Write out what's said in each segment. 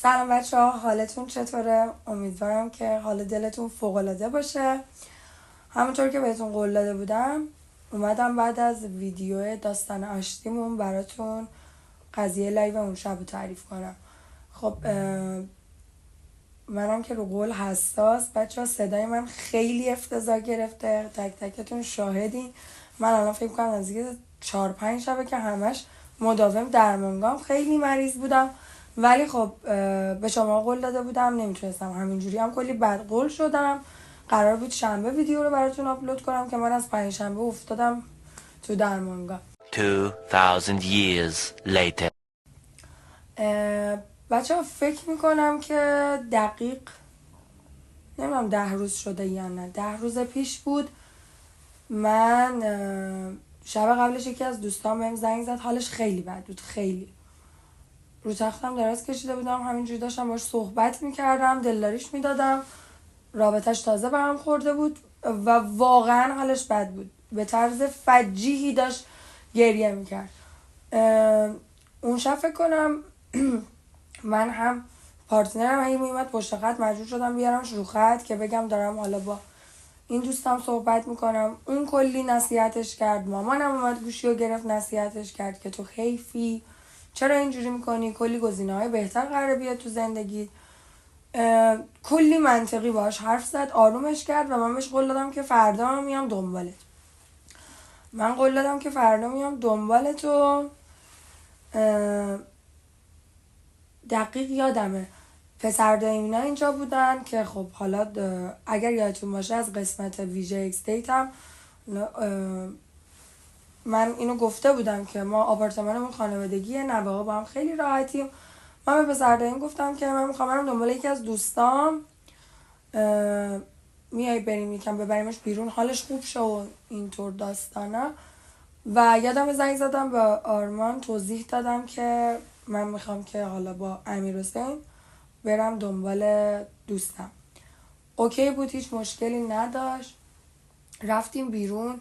سلام بچه ها، حالتون چطوره؟ امیدوارم که حال دلتون فوق‌العاده باشه. همونطور که بهتون قول داده بودم اومدم بعد از ویدیو داستان آشتیمون براتون قضیه لایو اون شب رو تعریف کنم. خب منم که رو قول حساس، بچه ها صدای من خیلی افتضاح گرفته، تک تکتون شاهدین. من الان فکر کنم نزدیک 4-5 شبه که همش مداوم درمانگام، خیلی مریض بودم. ولی خب به شما قول داده بودم نمیتونستم، همینجوری هم کلی بد قول شدم. قرار بود شنبه ویدیو رو براتون آپلود کنم که من از پنجشنبه افتادم تو درمانگاه. 2000 years later. بچه ها فکر میکنم که دقیق نمیدونم 10 روز شده یا نه، 10 روز پیش بود. من شب قبلش یکی از دوستان بهم زنگ زد، حالش خیلی بد بود، خیلی رو تختم دراز کشیده بودم، همینجوری داشتم باش صحبت میکردم، دلداریش میدادم، رابطش تازه برم خورده بود و واقعا حالش بد بود، به طرز فجیحی داشت گریه میکرد. اون شب فکر کنم من هم پارتنرم هی میومد پشت خط، مجبور شدم بیارمش رو خط که بگم دارم حالا با این دوستم صحبت میکنم. اون کلی نصیحتش کرد، مامانم اومد گوشی رو گرفت نصیحتش کرد که تو حیفی، چرا اینجوری میکنی، کلی گزینه‌های بهتر قراره بیاد تو زندگی. کلی منطقی باش حرف زد، آرومش کرد و من بهش قول دادم که فردا میام دنبالت. من قول دادم که فردا میام دنبالت و دقیق یادمه پسر دایمینا اینجا بودن که خب حالا اگر یادتون باشه از قسمت ویژه اکستیت هم من اینو گفته بودم که ما آپارتمانمون خانوادگیه، نوه ها با هم خیلی راحتیم. من به پسر داییم گفتم که من میخوام برم دنبال یکی از دوستام، میای بریم یکم ببریمش بیرون حالش خوب شه و اینطور داستانا. و یادم زنگ زدم به آرمان توضیح دادم که من میخوام که حالا با امیر حسین برم دنبال دوستم. اوکی بود، هیچ مشکلی نداشت. رفتیم بیرون،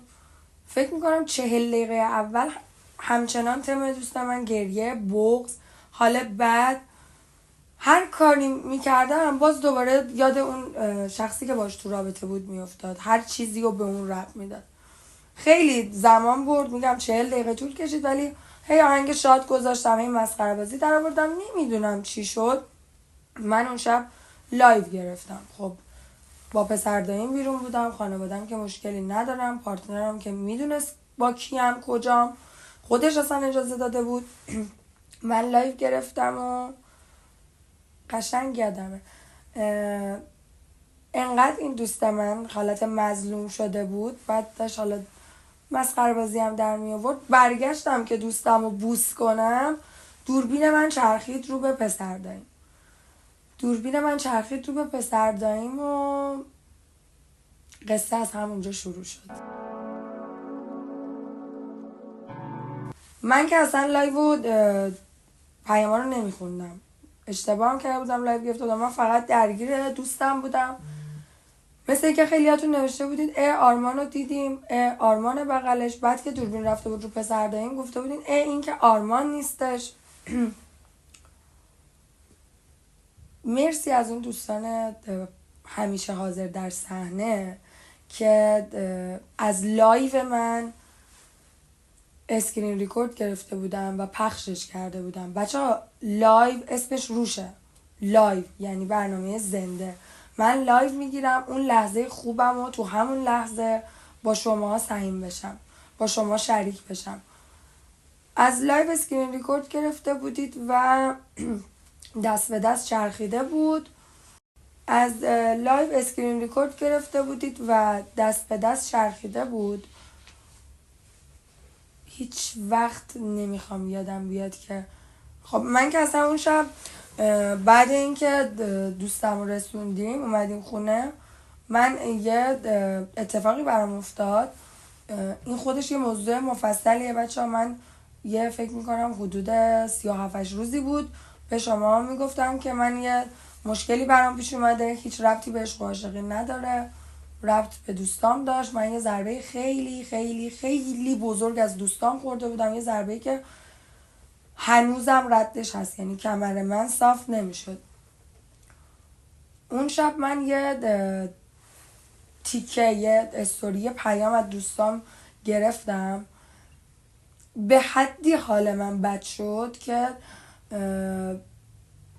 فکر میکنم 40 دقیقه اول همچنان تم دوست من گریه، بغض، حال بد. هر کاری میکردم باز دوباره یاد اون شخصی که باش تو رابطه بود میافتاد، هر چیزی رو به اون ربط میداد. خیلی زمان برد، میگم 40 دقیقه طول کشید، ولی هی آهنگ شاد گذاشتم، هی مسخره بازی در آوردم. نمیدونم چی شد، من اون شب لایو گرفتم. خب با پسر داییم بیرون بودم، خانوادم که مشکلی ندارم، پارتنرم که میدونست با کیم کجام، خودش اصلا اجازه داده بود. من لایو گرفتم و قشنگ یادمه انقدر این دوست من حالت مظلوم شده بود، بعد داشت حالا مسخره بازی هم در می آورد. برگشتم که دوستم رو بوس کنم، دوربین من چرخید رو به پسر داییم، و قصه از همونجا شروع شد. من که اصلا لایو پیاما رو نمیخوندم، اشتباه هم کرده بودم لایو گرفته بودم، من فقط درگیر دوستم بودم. مثل که خیلیاتون نوشته بودید آرمان رو دیدیم، آرمان بغلش، بعد که دوربین رفته بود رو پسر داییم گفته بودین این که آرمان نیستش. مرسی از اون دوستان همیشه حاضر در صحنه که از لایو من اسکرین ریکورد گرفته بودم و پخشش کرده بودم. بچه ها لایو اسمش روشه، لایو یعنی برنامه زنده. من لایو میگیرم اون لحظه خوبم و تو همون لحظه با شما سهیم بشم، با شما شریک بشم. از لایو اسکرین ریکورد گرفته بودید و دست به دست چرخیده بود. از لایو اسکرین ریکورد گرفته بودید و دست به دست چرخیده بود. هیچ وقت نمیخوام یادم بیاد که خب من که اصلا اون شب بعد اینکه دوستم رو رسوندیم اومدیم خونه، من یه اتفاقی برام افتاد. این خودش یه موضوع مفصلیه بچه ها. من یه فکر میکنم حدود 37 روزی بود به شما میگفتم که من یه مشکلی برام پیش اومده، هیچ ربطی به عشق و عاشقی نداره، ربط به دوستام داشت. من یه ضربه خیلی خیلی خیلی بزرگ از دوستام خورده بودم، یه ضربه‌ای که هنوزم ردش هست، یعنی کمر من صاف نمیشد. اون شب من یه تیکه، یه استوری پیام از دوستام گرفتم، به حدی حال من بد شد که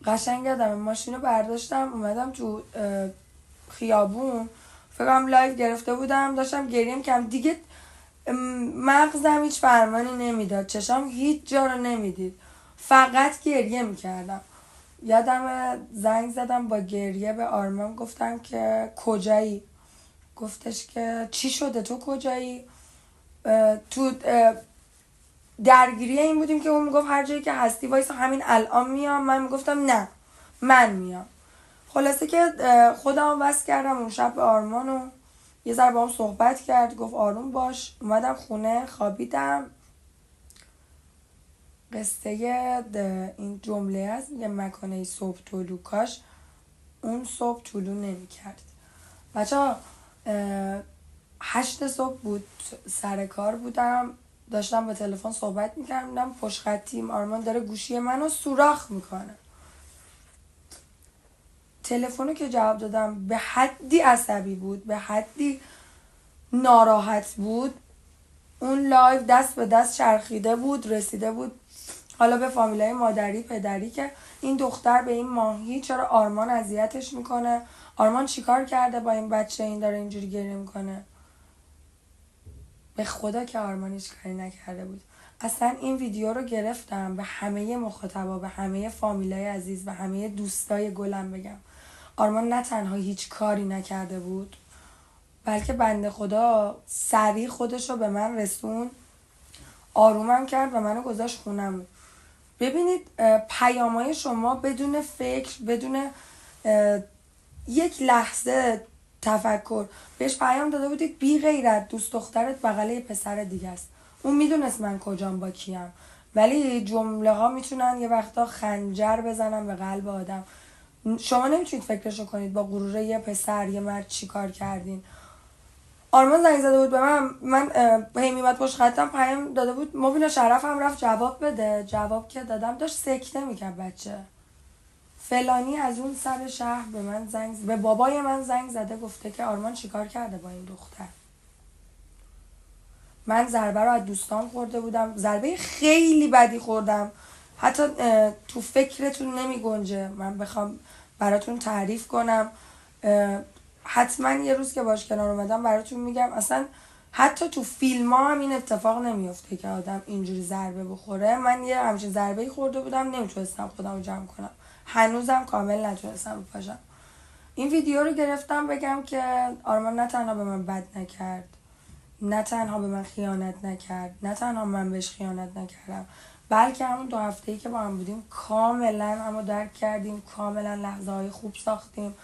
قشنگ یادم ماشین رو برداشتم اومدم تو خیابون، فکرم لایو گرفته بودم، داشتم گریه می‌کردم دیگه. مغزم هیچ فرمانی نمیداد، چشام هیچ جا رو نمیدید، فقط گریه میکردم. یادم زنگ زدم با گریه به آرمان، گفتم که کجایی؟ گفتش که چی شده، تو کجایی؟ تو درگیری این بودیم که اون میگفت هر جایی که هستی وایسا همین الان میام، من میگفتم نه من میام. خلاصه که خودم وصل کردم اون شب به آرمان و یه ذره با هم صحبت کرد، گفت آروم باش. اومدم خونه خوابیدم. قصه این جمله است، میگه مکانه صبح طلوع، کاش اون صبح طلوع نمی کرد. بچه ها 8 صبح بود، سر کار بودم، داشتم با تلفن صحبت میکردم، دیدم پشت خطیم آرمان داره گوشی منو سوراخ میکنه. تلفنو که جواب دادم به حدی عصبی بود، به حدی ناراحت بود. اون لایو دست به دست چرخیده بود، رسیده بود حالا به فامیلای مادری پدری که این دختر به این ماهی چرا آرمان اذیتش میکنه، آرمان چیکار کرده با این بچه این داره اینجوری گریه میکنه. به خدا که آرمان هیچ کاری نکرده بود. اصلا این ویدیو رو گرفتم به همه مخاطبا، به همه فامیلای عزیز، به همه دوستای گلم بگم آرمان نه تنها هیچ کاری نکرده بود، بلکه بنده خدا سریع خودش رو به من رسون، آرومم کرد و منو گذاشت خونم. ببینید پیامای شما بدون فکر، بدون یک لحظه تفکر، بهش پیام داده بودید بی غیرت دوست دخترت بغل یه پسر دیگه است. اون میدونست من کجام با کیم، ولی جمله ها میتونن یه وقتا خنجر بزنن به قلب آدم. شما نمیتونید فکرشو کنید با غرور یه پسر یه مرد چی کار کردین. آرمان زنگ زده بود به من هی میمد پشت خطم پیام داده بود مبینا شرفم رفت جواب بده. جواب که دادم داشت سکته میکرد بچه. فلانی از اون سر شهر به من به بابای من زنگ زده، گفته که آرمان چیکار کرده با این دختر. من ضربه رو از دوستان خورده بودم، ضربه خیلی بدی خوردم، حتی تو فکرتون نمی گنجه من بخوام براتون تعریف کنم. حتما یه روز که باش کنار اومدم براتون میگم. اصلا حتی تو فیلم ها هم این اتفاق نمیفته که آدم اینجوری ضربه بخوره. من یه همچین ضربه خورده بودم، نمیتونستم خودم رو جمع کنم، هنوزم کامل نتونستم بپاشم. این ویدیو رو گرفتم بگم که آرمان نه تنها به من بد نکرد، نه تنها به من خیانت نکرد، نه تنها من بهش خیانت نکردم، بلکه همون 2 هفته‌ای که با هم بودیم کاملا همو درک کردیم، کاملا لحظه های خوب ساختیم.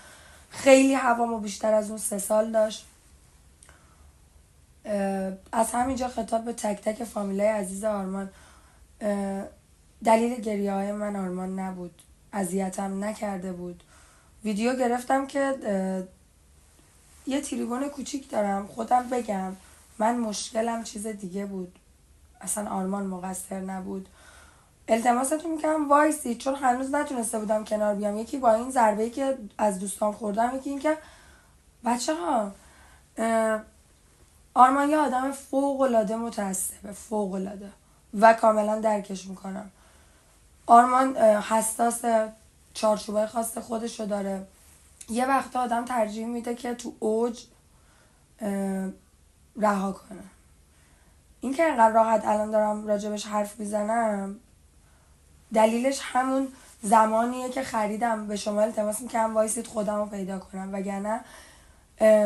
خیلی هوامو بیشتر از اون 3 سال داشت. از همینجا خطاب به تک تک فامیلای عزیز آرمان، دلیل گریه های من آرمان نبود، اذیتم نکرده بود. ویدیو گرفتم که یه تریبون کوچیک دارم خودم بگم من مشکلم چیز دیگه بود، اصلا آرمان مقصر نبود. التماستون میکنم وایسی، چون هنوز نتونسته بودم کنار بیام. یکی با این ضربه‌ای که از دوستان خوردم، یکی این که بچه ها آرمان یه آدم فوق‌العاده متعصبه، فوق‌العاده، و کاملا درکش میکنم. آرمان حساس، چارچوبای خاص خودشو داره. یه وقتا آدم ترجیح میده که تو اوج رها کنه. این که انقدر راحت الان دارم راجبش حرف میزنم دلیلش همون زمانیه که خریدم به شما التماس میکنم وایسید خودم رو پیدا کنم، وگرنه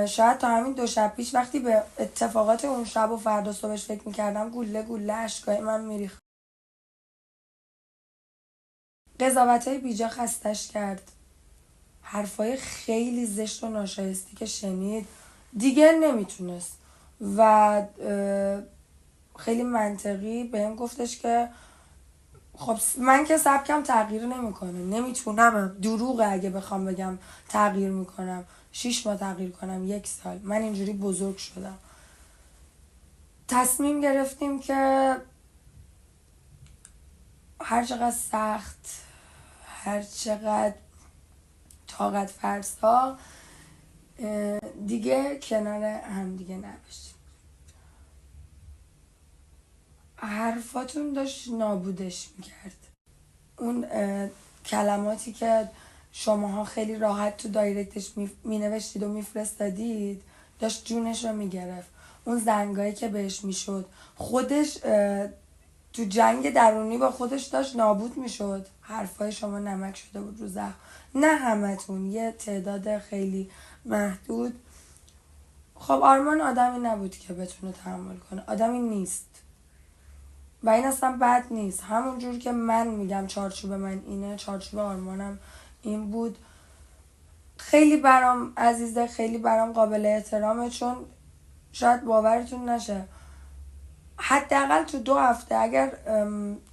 شاید تا همین 2 شب پیش وقتی به اتفاقات اون شب و فردا صبحش فکر میکردم گله گله اشکای من میریخت. قضاوتای بیجا خستش کرد، حرفای خیلی زشت و ناشایستی که شنید دیگه نمیتونست، و خیلی منطقی بهم گفتش که خب من که سبکم تغییر نمیکنه، نمیتونم، دروغه اگه بخوام بگم تغییر میکنم. 6 ماه تغییر کنم، 1 سال، من اینجوری بزرگ شدم. تصمیم گرفتیم که هر چقدر سخت، هر چقدر طاقت فرسا، دیگه کنار هم دیگه نباشیم. حرفاتون داشت نابودش میکرد. اون کلماتی که شماها خیلی راحت تو دایرکتش مینوشتید و میفرستادید داشت جونش رو میگرفت. اون زنگایی که بهش میشد خودش تو جنگ درونی با خودش داشت نابود میشد. حرفای شما نمک شده بود رو زخم. نه همتون، یه تعداد خیلی محدود. خب آرمان آدمی نبود که بتونه تحمل کنه، آدمی نیست و این اصلا بد نیست. همون جور که من میگم چارچوب من اینه، چارچوب آرمانم این بود. خیلی برام عزیزه، خیلی برام قابل احترامه، چون شاید باورتون نشه حداقل تو 2 هفته اگر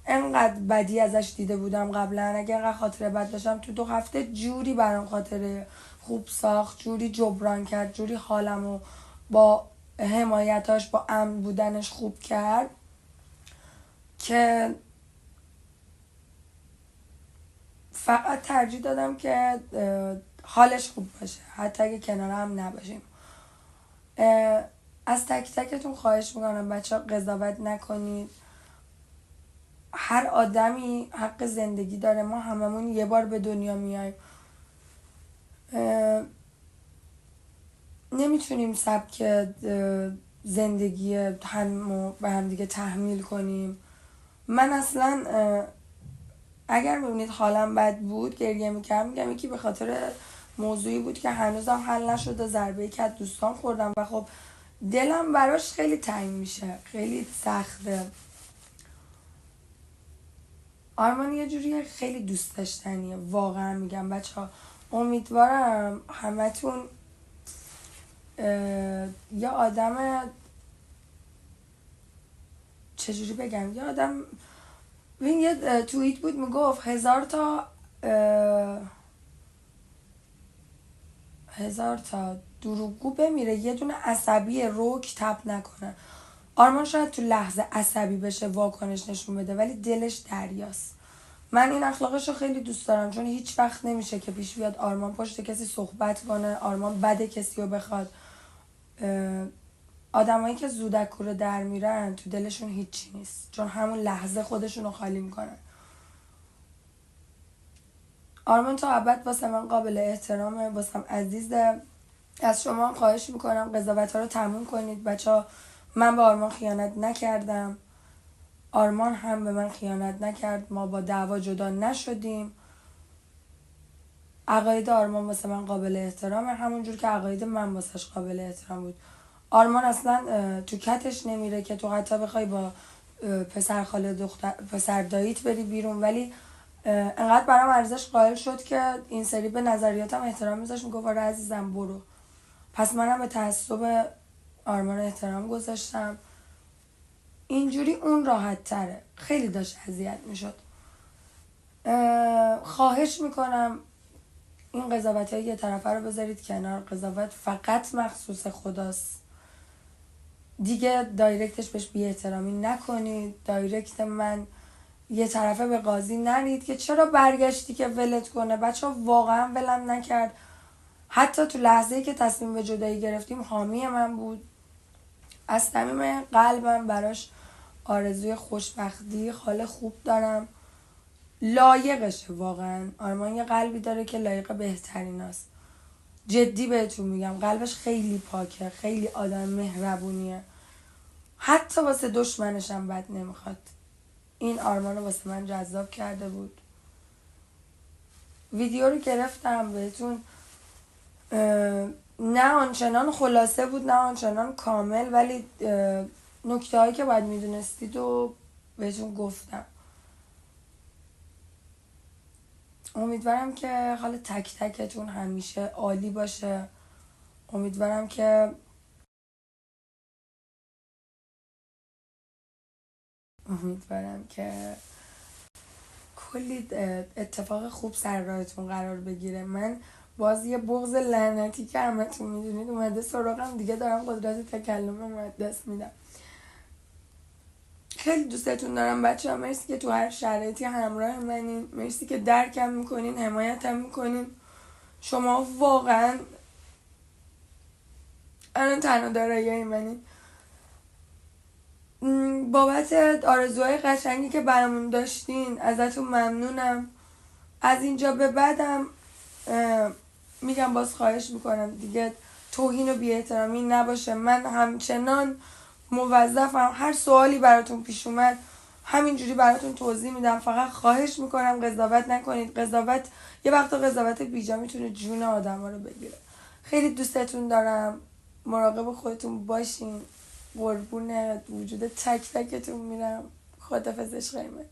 انقدر بدی ازش دیده بودم قبلا، اگر انقدر خاطره بد داشتم، تو 2 هفته جوری برام خاطره خوب ساخت، جوری جبران کرد، جوری حالمو با حمایتاش، با امن بودنش خوب کرد که فقط ترجیح دادم که حالش خوب باشه حتی اگه کنار هم نباشیم. از تک تکتون خواهش میکنم بچه ها قضاوت نکنید. هر آدمی حق زندگی داره، ما هممون یه بار به دنیا میایم. نمیتونیم سبک زندگی همو به هم دیگه تحمیل کنیم. من اصلا اگر ببینید حالم بد بود گریه میکردم، میگم یکی به خاطر موضوعی بود که هنوزم حل نشده، ضربه‌ای که از دوستان خوردم و خب دلم براش خیلی تنگ میشه، خیلی سخته. آرمان یه جوری خیلی دوست داشتنیه، واقعا میگم بچه ها. امیدوارم همتون یه آدم، چجوری بگم، یه آدم، ببین یه توییت بود میگفت 1000 تا دروغگو بمیره یه دونه عصبی روک تپ نکنه. آرمان شاید تو لحظه عصبی بشه، واکنش نشون بده، ولی دلش دریاست. من این اخلاقش رو خیلی دوست دارم، چون هیچ وقت نمیشه که پیش بیاد آرمان پشت کسی صحبت کنه، آرمان بد کسی رو بخواد. آدمایی که زودک رو در میرن تو دلشون هیچی نیست، چون همون لحظه خودشون رو خالی میکنن. آرمان تا ابد واسه من قابل احترامه، واسم عزیزه. از شما هم خواهش میکنم قضاوت ها رو تموم کنید بچه ها. من به آرمان خیانت نکردم، آرمان هم به من خیانت نکرد، ما با دعوا جدا نشدیم. عقاید آرمان واسه من قابل احترامه، همونجور که عقاید من واسش قابل احترام بود. آرمان اصلا تو کتش نمیره که تو حتی بخوای با پسر خاله دختر پسر داییت بری بیرون، ولی انقدر برام ارزش قائل شد که این سری به نظریاتم احترام میذاشت، میگفت آره عزیزم برو. پس منم به تعصب آرمان احترام گذاشتم. اینجوری اون راحت تره، خیلی داشت اذیت میشد. خواهش میکنم این قضاوت های یه طرفه رو بذارید کنار. قضاوت فقط مخصوص خداست. دیگه دایرکتش بهش بی احترامی نکنید. دایرکت من یه طرفه به قاضی نرید که چرا برگشتی که ولت کنه. بچه ها واقعا ولم نکرد. حتی تو لحظه‌ای که تصمیم به جدایی گرفتیم حامی من بود. از صمیم قلبم براش آرزوی خوشبختی، حال خوب دارم. لایقشه واقعا. آرمان یه قلبی داره که لایق بهترین است. جدی بهتون میگم قلبش خیلی پاکه، خیلی آدم مهربونیه، حتی واسه دشمنشم بد نمیخواد. این آرمان رو واسه من جذاب کرده بود. ویدیو رو گرفتم بهتون، نه آنچنان خلاصه بود نه آنچنان کامل، ولی نکته هایی که باید میدونستید و بهتون گفتم. امیدوارم که حال تک تکتون همیشه عالی باشه. امیدوارم که کلی اتفاق خوب سر راهتون قرار بگیره. من باز یه بغض لعنتی که همتون میدونید اومده سراغم، دیگه دارم قدرت تکلمم از دست میدم. خیلی دوستتون دارم بچه ها. مرسی که تو هر شرایطی همراه منین، مرسی که درکم میکنین، حمایتم میکنین. شما واقعا الان تنها دارایی منین. بابت آرزوهای قشنگی که برامون داشتین ازتون ممنونم. از اینجا به بعدم میگم باز خواهش میکنم دیگه توهین و بی‌احترامی نباشه. من همچنان موظفم هر سوالی براتون پیش اومد همینجوری براتون توضیح میدم. فقط خواهش میکنم قضاوت نکنید. قضاوت یه وقتا قضاوت بیجا میتونه جون آدم ها رو بگیره. خیلی دوستتون دارم. مراقب خودتون باشین. قربون وجود تک تکتون میرم. خداحافظ عشقای من.